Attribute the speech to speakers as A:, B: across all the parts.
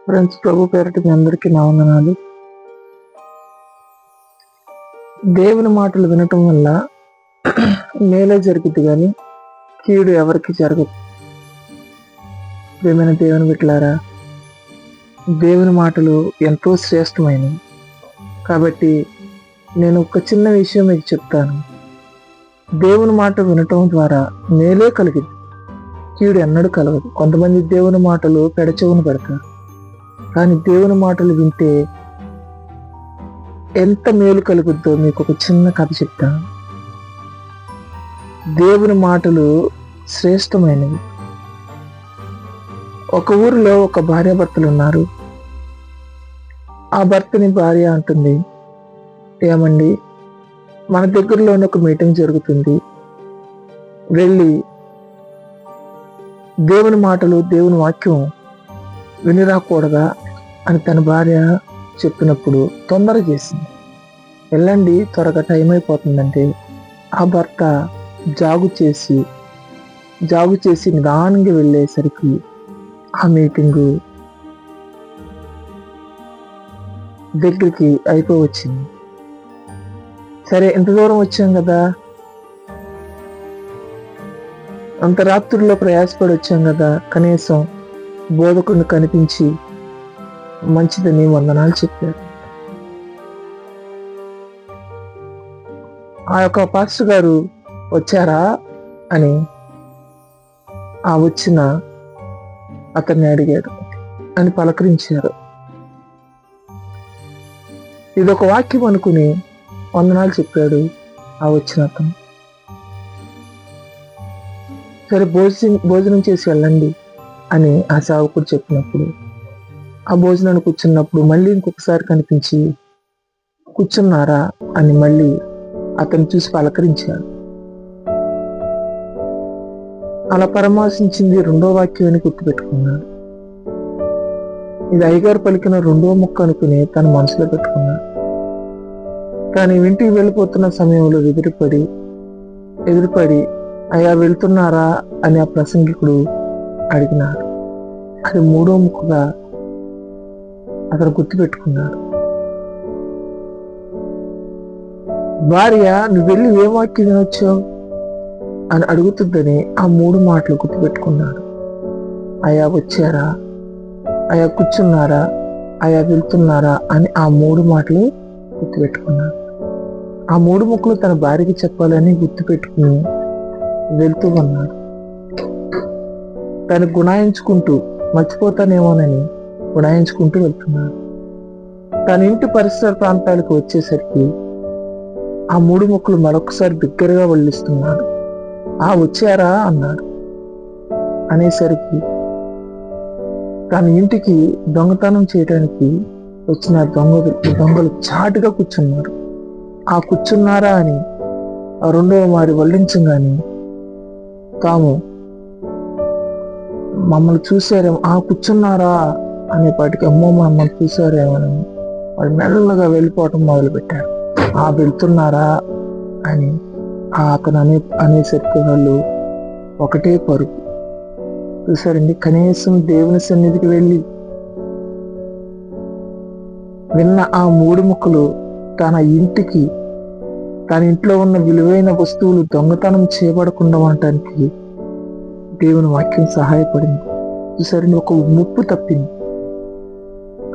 A: Friends, ప్రభు పేరటి మీ అందరికీ నా వందనాలు. దేవుని మాటలు వినటం వల్ల మేలే జరుగుద్ది కానీ కీడు ఎవరికి జరగదు. ప్రియమైన దేవుని బిడ్డలారా, దేవుని మాటలు ఎంతో శ్రేష్టమైనవి. కాబట్టి నేను ఒక చిన్న విషయం మీకు చెప్తాను. దేవుని మాట వినటం ద్వారా మేలే కలిగింది, కీడు ఎన్నడూ కలగదు. కొంతమంది దేవుని మాటలు పెడచెవును పెడతారు, కానీ దేవుని మాటలు వింటే ఎంత మేలు కలుగుద్దో మీకు ఒక చిన్న కథ చెప్తాను. దేవుని మాటలు శ్రేష్టమైనవి. ఒక ఊరిలో ఒక భార్యాభర్తలు ఉన్నారు. ఆ భర్తని భార్య అంటుంది, ఏమండి, మన దగ్గరలోనే ఒక మీటింగ్ జరుగుతుంది, వెళ్ళి దేవుని మాటలు దేవుని వాక్యం విని రాకూడదా అని తన భార్య చెప్పినప్పుడు తొందర చేసింది. వెళ్ళండి, త్వరగా టైం అయిపోతుందంటే ఆ భర్త జాగు చేసి నిదానంగా వెళ్ళేసరికి ఆ మీటింగు దగ్గరికి అయిపోవచ్చింది. సరే, ఎంత దూరం వచ్చాం కదా, అంత రాత్రుల్లో ప్రయాసపడి వచ్చాం కదా, కనీసం బోధకుడిని కనిపించి మంచిదని వందనాలు చెప్పారు. ఆ యొక్క పాస్టర్ గారు వచ్చారా అని ఆ వచ్చిన అతన్ని అడిగాడు, అని పలకరించారు. ఇదొక వాక్యం అనుకుని వందనాలు చెప్పాడు ఆ వచ్చిన అతను. సరే, భోజనం చేసి వెళ్ళండి అని ఆ సేవకుడు చెప్పినప్పుడు ఆ భోజనాన్ని కూర్చున్నప్పుడు మళ్ళీ ఇంకొకసారి కనిపించి కూర్చున్నారా అని మళ్ళీ అతను చూసి పలకరించాడు. అలా పరామర్శించింది రెండో వాక్యం అని గుర్తుపెట్టుకున్నాడు. ఇది అయ్యగారు పలికిన రెండో ముక్క అనుకుని తన మనసులో పెట్టుకున్నాడు. కానీ ఇంటికి వెళ్ళిపోతున్న సమయంలో ఎదురుపడి అయ్యా వెళ్తున్నారా అని ఆ ప్రసంగికుడు అడిగినాడు. అది మూడో ముక్కగా అతను గుర్తుపెట్టుకున్నాడు. భార్య నువ్వు వెళ్ళి ఏ వాక్యం వినొచ్చావు అని అడుగుతుందని ఆ మూడు మాటలు గుర్తుపెట్టుకున్నాడు. అయా వచ్చారా, అయా కూర్చున్నారా, అయా వెళ్తున్నారా అని ఆ మూడు మాటలు గుర్తుపెట్టుకున్నాడు. ఆ మూడు ముక్కలు తన భార్యకి చెప్పాలని గుర్తుపెట్టుకుని వెళ్తూ ఉన్నాడు. తను గుణాయించుకుంటూ మర్చిపోతానేమోనని గుణాయించుకుంటూ వెళ్తున్నాడు. తన ఇంటి పరిసర ప్రాంతాలకు వచ్చేసరికి ఆ మూడు ముక్కలు మరొకసారి బిగ్గరగా వల్లిస్తున్నాడు. వచ్చారా అన్నాడు. అనేసరికి తన ఇంటికి దొంగతనం చేయడానికి వచ్చిన దొంగలు చాటుగా కూర్చున్నారు. ఆ కూర్చున్నారా అని ఆ రెండవ మారి వల్లించగానే తాము మమ్మల్ని చూసారేమో, కూర్చున్నారా అనేపాటికి అమ్మో మమ్మల్ని చూసారేమోనని వాళ్ళు మెల్లగా వెళ్ళిపోవటం మొదలుపెట్టారు. వెళ్తున్నారా అని అతను అనేసరికి వాళ్ళు ఒకటే పరుగు. చూసారండి, కనీసం దేవుని సన్నిధికి వెళ్ళి విన్న ఆ మూడు ముక్కలు తన ఇంట్లో ఉన్న విలువైన వస్తువులు దొంగతనం చేయబడకుండా ఉండటానికి దేవుని వాక్యం సహాయపడింది. చూసారండి, ఒక ముప్పు తప్పింది.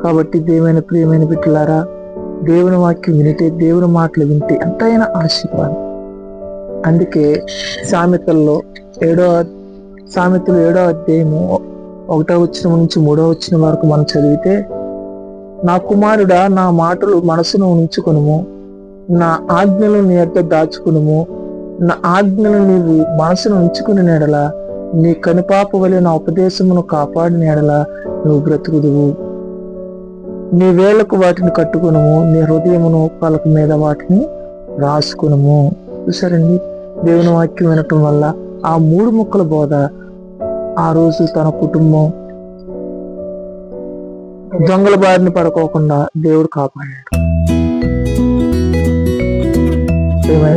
A: కాబట్టి ప్రియమైన బిడ్డలారా, దేవుని వాక్యం వింటే, దేవుని మాటలు వింటే ఎంతైనా ఆశీర్వాదం. అందుకే సామెతలు 7వ అధ్యాయము 1వ వచనం నుంచి 3వ వచనం వరకు మనం చదివితే, నా కుమారుడా, నా మాటలు మనసును ఉంచుకొనుము, నా ఆజ్ఞలు నీ యొద్ద దాచుకునుము, నా ఆజ్ఞలు నీవు మనసును ఉంచుకుని నెడల, నీ కనుపాప వలె నా ఉపదేశమును కాపాడిన ఎడల నువ్వు బ్రతుకుదువు. నీ వేళ్లకు వాటిని కట్టుకునుము, నీ హృదయమును పలక మీద వాటిని రాసుకునుము. చూసారండి, దేవుని వాక్యం వినటం వల్ల ఆ మూడు ముక్కల బోధ ఆ రోజు తన కుటుంబం దొంగల బారిన పడుకోకుండా దేవుడు కాపాడాడు.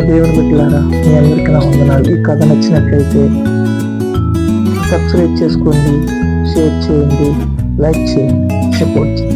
A: దేవుని బిడ్డలారా, మీ అందరికీ నా వందనాలు. ఈ కథ నచ్చినట్లయితే సబ్స్క్రైబ్ చేసుకోండి, షేర్ చేయండి. లైక్ చేయండి, సపోర్ట్ చేయండి.